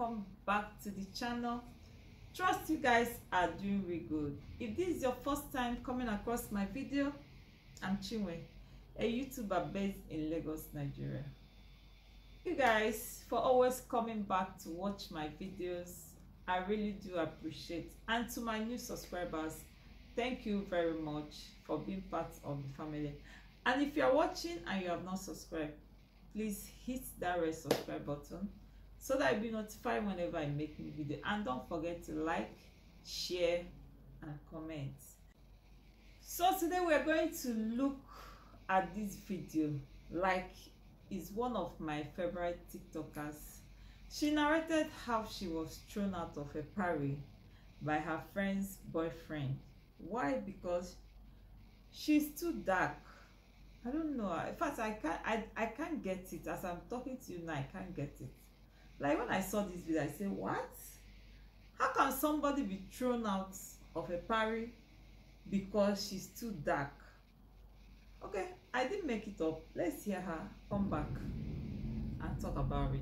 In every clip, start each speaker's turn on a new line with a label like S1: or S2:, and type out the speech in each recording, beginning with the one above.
S1: welcome back to the channel. Trust you guys are doing really good. If this is your first time coming across my video, I'm Chinwe, a YouTuber based in Lagos, Nigeria. You guys for always coming back to watch my videos. I really do appreciate. And to my new subscribers, thank you very much for being part of the family. And if you are watching and you have not subscribed, please hit that red subscribe button so that you'll be notified whenever I make new video. And don't forget to like, share and comment. So today we are going to look at this video like it's one of my favorite TikTokers. She narrated how she was thrown out of a party by her friend's boyfriend. Why? Because she's too dark. I don't know. In fact, I can't get it. As I'm talking to you now, I can't get it. Like when I saw this video, I said, what? How can somebody be thrown out of a party because she's too dark? Okay, I didn't make it up. Let's hear her come back and talk about it.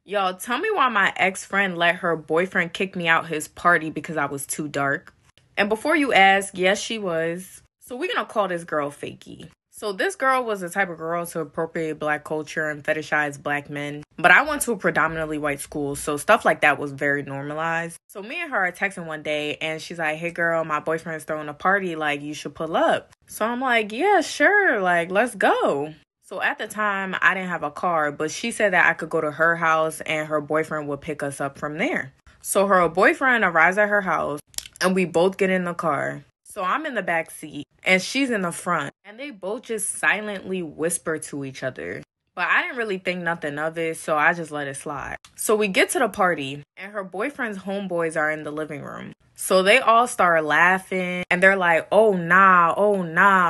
S2: Y'all, tell me why my ex-friend let her boyfriend kick me out his party because I was too dark. And before you ask, yes, she was. So we're going to call this girl Fakey. So this girl was the type of girl to appropriate black culture and fetishize black men. But I went to a predominantly white school, so stuff like that was very normalized. So me and her are texting one day, and she's like, hey girl, my boyfriend's throwing a party, like you should pull up. So I'm like, yeah, sure, like let's go. So at the time, I didn't have a car, but she said that I could go to her house and her boyfriend would pick us up from there. So her boyfriend arrives at her house, and we both get in the car. So I'm in the back seat and she's in the front, and they both just silently whisper to each other. But I didn't really think nothing of it, so I just let it slide. So we get to the party and her boyfriend's homeboys are in the living room. So they all start laughing and they're like, oh nah,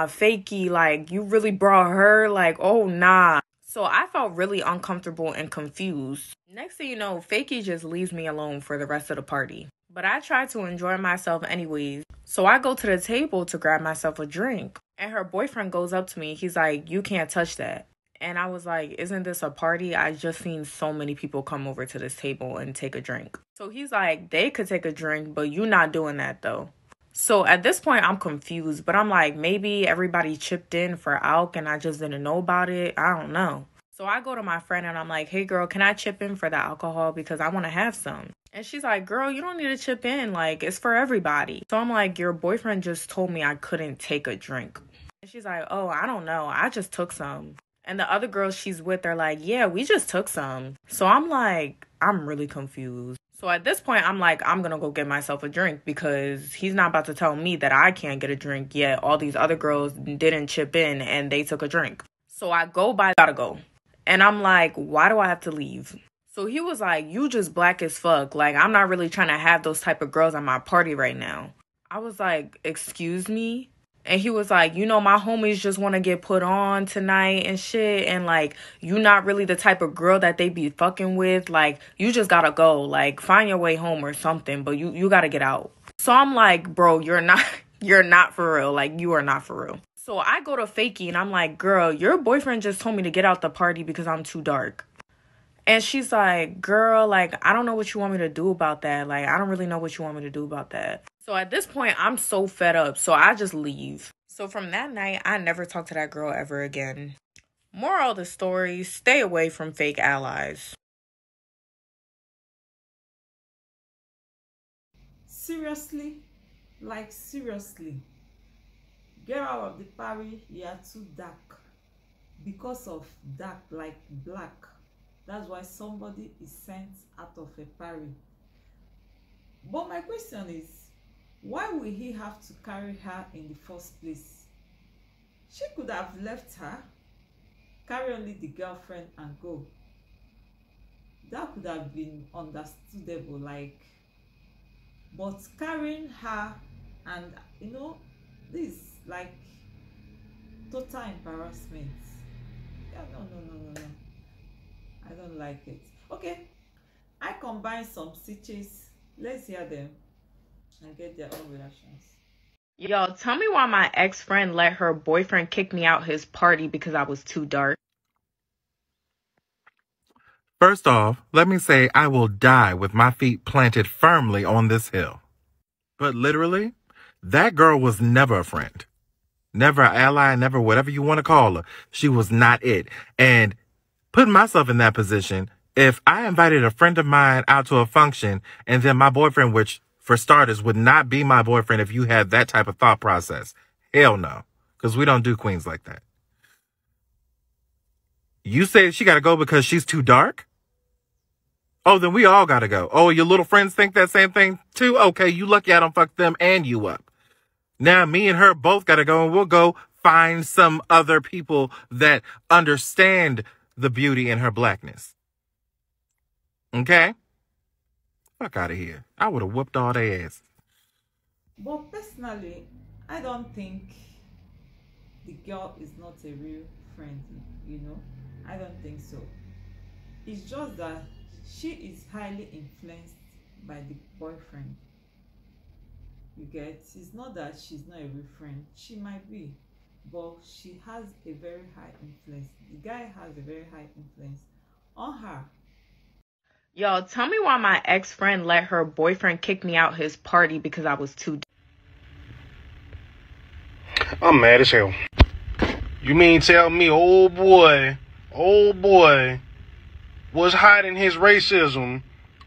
S2: Fakey, like you really brought her, like oh nah. So I felt really uncomfortable and confused. Next thing you know, Fakey just leaves me alone for the rest of the party. But I tried to enjoy myself anyways. So I go to the table to grab myself a drink. And her boyfriend goes up to me. He's like, you can't touch that. And I was like, isn't this a party? I just seen so many people come over to this table and take a drink. So he's like, they could take a drink, but you're not doing that though. So at this point, I'm confused. But I'm like, maybe everybody chipped in for alk and I just didn't know about it. I don't know. So I go to my friend and I'm like, hey girl, can I chip in for the alcohol? Because I want to have some. And she's like, girl, you don't need to chip in. Like, it's for everybody. So I'm like, your boyfriend just told me I couldn't take a drink. And she's like, oh, I don't know. I just took some. And the other girls she's with are like, yeah, we just took some. So I'm like, I'm really confused. So at this point, I'm like, I'm going to go get myself a drink because he's not about to tell me that I can't get a drink yet. All these other girls didn't chip in and they took a drink. So I gotta go. And I'm like, why do I have to leave? So he was like, you just black as fuck. Like, I'm not really trying to have those type of girls at my party right now. I was like, excuse me? And he was like, you know, my homies just want to get put on tonight and shit. And like, you not really the type of girl that they be fucking with. Like, you just gotta go. Like, find your way home or something. But you gotta get out. So I'm like, bro, you're not for real. Like, you are not for real. So I go to Fakey and I'm like, girl, your boyfriend just told me to get out the party because I'm too dark. And she's like, girl, like, I don't know what you want me to do about that. Like, I don't really know what you want me to do about that. So at this point, I'm so fed up. So I just leave. So from that night, I never talked to that girl ever again. Moral of the story, stay away from fake allies.
S1: Seriously? Like seriously? Get out of the party, you are too dark. Because of dark, like black. That's why somebody is sent out of a party. But my question is, why will he have to carry her in the first place? She could have left her, carry only the girlfriend and go. That could have been understandable, like, but carrying her and, you know, this like total embarrassment. Yeah, no. I don't like it. Okay, I combine some stitches. Let's hear them and get their own reactions.
S2: Y'all, tell me why my ex-friend let her boyfriend kick me out his party because I was too dark.
S3: First off, let me say I will die with my feet planted firmly on this hill. But literally, that girl was never a friend. Never an ally, never whatever you want to call her. She was not it. And putting myself in that position, if I invited a friend of mine out to a function and then my boyfriend, which for starters would not be my boyfriend if you had that type of thought process. Hell no. Because we don't do queens like that. You say she got to go because she's too dark? Oh, then we all got to go. Oh, your little friends think that same thing too? Okay, you lucky I don't fuck them and you up. Now me and her both got to go, and we'll go find some other people that understand the beauty in her blackness. Okay? Fuck out of here. I would have whooped all their ass.
S1: But personally, I don't think the girl is not a real friend, you know. I don't think so. It's just that she is highly influenced by the boyfriend. You get? It's not that she's not a real friend. She might be, but she has a very high influence. The guy has a very high influence on her.
S2: Y'all, tell me why my ex-friend let her boyfriend kick me out his party because I was too...
S4: I'm mad as hell. You mean tell me old boy was hiding his racism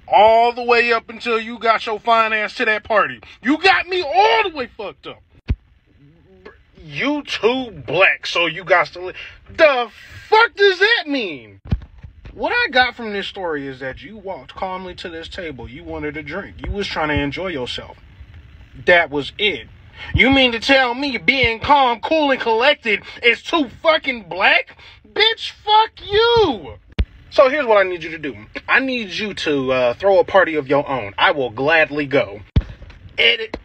S4: all the way up until you got your fine ass to that party? You got me all the way fucked up. You too black, so you got to... The fuck does that mean? What I got from this story is that you walked calmly to this table. You wanted a drink. You was trying to enjoy yourself. That was it. You mean to tell me being calm, cool, and collected is too fucking black? Bitch, fuck you! So here's what I need you to do. I need you to throw a party of your own. I will gladly go.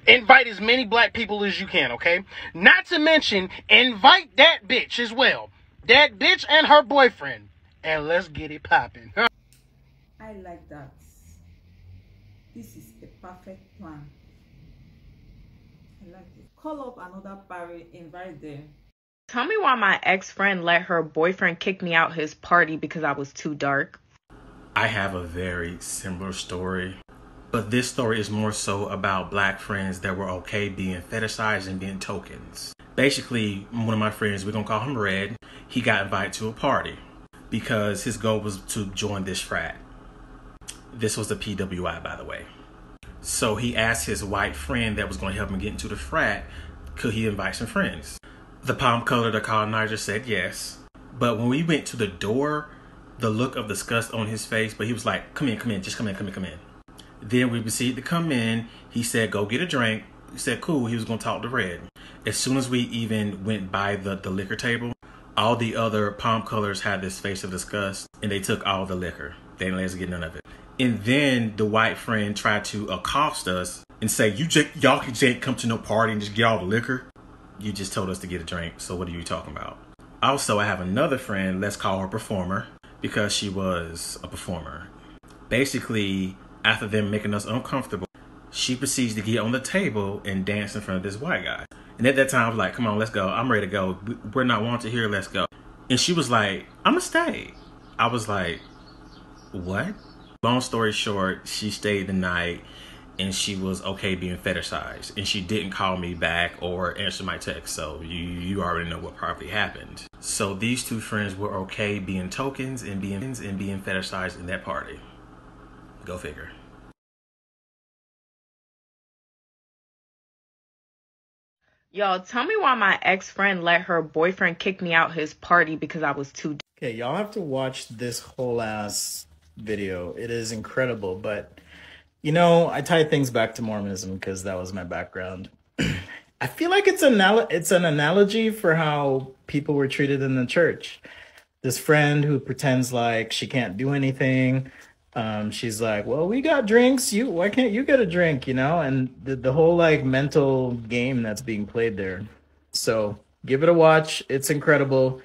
S4: Invite as many black people as you can, okay? Not to mention, invite that bitch as well. That bitch and her boyfriend. And let's get it popping.
S1: I like that. This is a perfect plan. I like it. Call up another party, invite them.
S2: Tell me why my ex-friend let her boyfriend kick me out his party because I was too dark.
S5: I have a very similar story, but this story is more so about black friends that were okay being fetishized and being tokens. Basically, one of my friends, we're gonna call him Red, he got invited to a party because his goal was to join this frat. This was the PWI, by the way. So he asked his white friend that was going to help him get into the frat, could he invite some friends? The palm-colored colonizer said yes. But when we went to the door, the look of disgust on his face, but he was like, come in, just come in. Then we proceeded to come in. He said, go get a drink. We said, cool. He was going to talk to Red. As soon as we even went by the liquor table, all the other palm colors had this face of disgust, and they took all the liquor. They didn't let us get none of it. And then the white friend tried to accost us and say, y'all can just come to no party and just get all the liquor. You just told us to get a drink, so what are you talking about? Also, I have another friend, let's call her Performer, because she was a performer. Basically, after them making us uncomfortable, she proceeds to get on the table and dance in front of this white guy. And at that time, I was like, come on, let's go. I'm ready to go. We're not wanted here, let's go. And she was like, I'm gonna stay. I was like, what? Long story short, she stayed the night and she was okay being fetishized. And she didn't call me back or answer my text. So you already know what probably happened. So these two friends were okay being tokens and being fetishized in that party. Go figure.
S2: Y'all, tell me why my ex-friend let her boyfriend kick me out his party because I was too...
S6: Okay, y'all have to watch this whole ass video. It is incredible, but you know, I tie things back to Mormonism because that was my background. I feel like it's an analogy for how people were treated in the church. This friend who pretends like she can't do anything. She's like, well, we got drinks. Why can't you get a drink? You know, and the whole like mental game that's being played there. So give it a watch. It's incredible.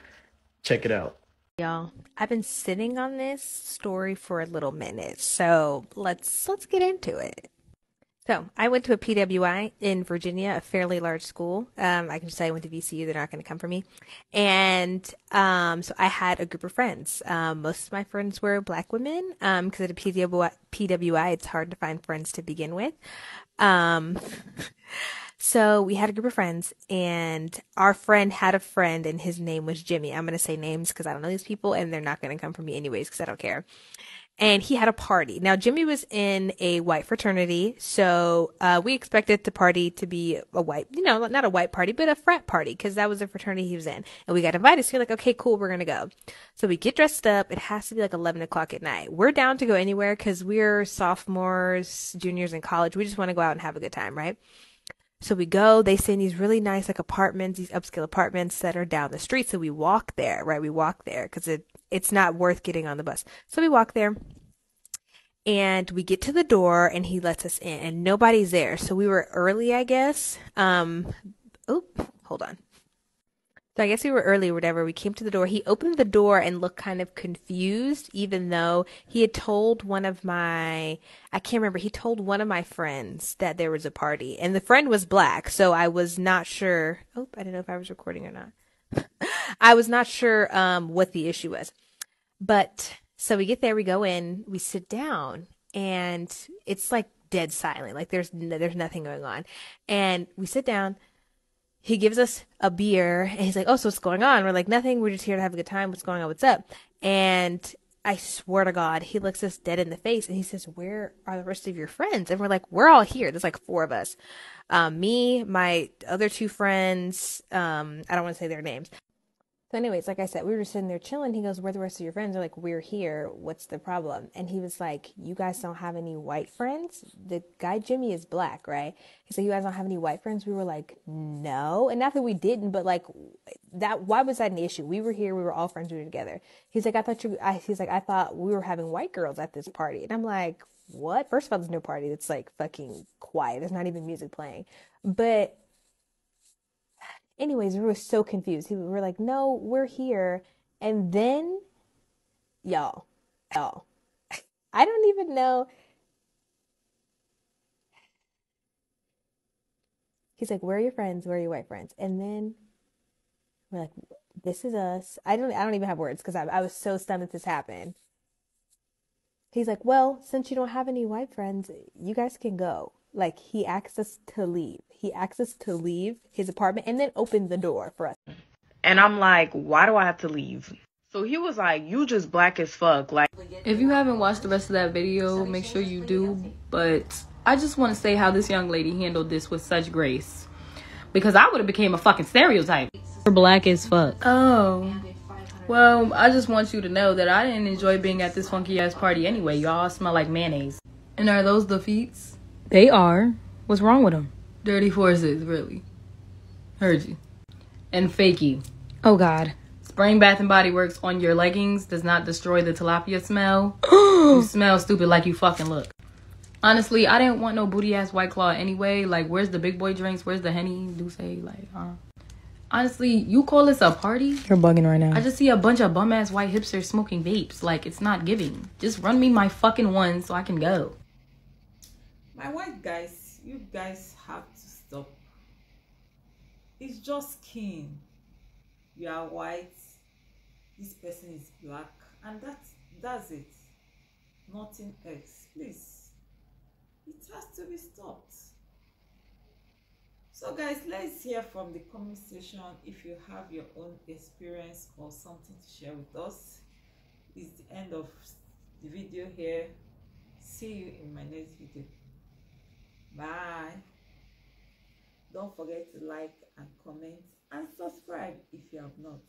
S6: Check it out.
S7: Y'all, I've been sitting on this story for a little minute, so let's get into it. So I went to a PWI in Virginia, a fairly large school. I can just say I went to VCU. They're not going to come for me. And so I had a group of friends. Most of my friends were black women because at a PWI, it's hard to find friends to begin with. Um, so we had a group of friends, and our friend had a friend, and his name was Jimmy. I'm going to say names because I don't know these people, and they're not going to come for me anyways because I don't care. And he had a party. Now, Jimmy was in a white fraternity, so we expected the party to be a white, not a white party, but a frat party, because that was the fraternity he was in. And we got invited, so we're like, okay, cool, we're gonna go. So we get dressed up. It has to be like 11 o'clock at night. We're down to go anywhere because we're sophomores, juniors in college. We just want to go out and have a good time, right? So we go. They stay in these really nice like apartments, these upscale apartments that are down the street. So we walk there, right? We walk there because it's not worth getting on the bus. So we walk there. And we get to the door and he lets us in and nobody's there. So we were early, I guess. Hold on. So I guess we were early or whatever. We came to the door. He opened the door and looked kind of confused, even though he had told I can't remember, he told one of my friends that there was a party. And the friend was black, so I was not sure. I didn't know if I was recording or not. I was not sure what the issue was. But so we get there, we go in, we sit down, and it's like dead silent. Like there's nothing going on. And we sit down. He gives us a beer and he's like, "Oh, so what's going on?" We're like, "Nothing. We're just here to have a good time. What's going on? What's up?" And I swear to God, he looks us dead in the face and he says, "Where are the rest of your friends?" And we're like, "We're all here." There's like 4 of us. Me, my other 2 friends, I don't want to say their names. So anyways, like I said, we were sitting there chilling. He goes, "Where are the rest of your friends?" They're like, "We're here. What's the problem?" And he was like, "You guys don't have any white friends?" The guy, Jimmy, is black, right? He said, "You guys don't have any white friends?" We were like, "No." And not that we didn't, but like why was that an issue? We were here. We were all friends. We were together. He's like, I thought we were having white girls at this party. And I'm like, what? First of all, there's no party. It's like fucking quiet. There's not even music playing. But anyways, we were so confused. We were like, "No, we're here." And then, y'all, I don't even know. He's like, "Where are your friends? Where are your white friends?" And then we're like, "This is us." I don't even have words because I was so stunned that this happened. He's like, "Well, since you don't have any white friends, you guys can go." Like he asked us to leave. He asked us to leave his apartment and then opened the door for us.
S2: And I'm like, why do I have to leave? So he was like, "You just black as fuck." Like,
S8: if you haven't watched the rest of that video, make sure you do. But I just want to say how this young lady handled this with such grace, because I would have became a fucking stereotype. You're black as fuck. Oh. Well, I just want you to know that I didn't enjoy being at this funky ass party anyway. Y'all smell like mayonnaise. And are those the feets? They are. What's wrong with them? Dirty forces, really. Heard you. And fakey. Oh, God. Spraying Bath and Body Works on your leggings does not destroy the tilapia smell. You smell stupid like you fucking look. Honestly, I didn't want no booty ass White Claw anyway. Like, where's the big boy drinks? Where's the Henny? Douce? Like, honestly, you call this a party? You're bugging right now. I just see a bunch of bum ass white hipsters smoking vapes. Like, it's not giving. Just run me my fucking one so I can go.
S1: My white guys, you guys have to stop. It's just skin. You are white, this person is black, and that's it. Nothing else. Please, it has to be stopped. So guys, let's hear from the comment section if you have your own experience or something to share with us. It's the end of the video here. See you in my next video. Bye. Don't forget to like and comment and subscribe if you have not.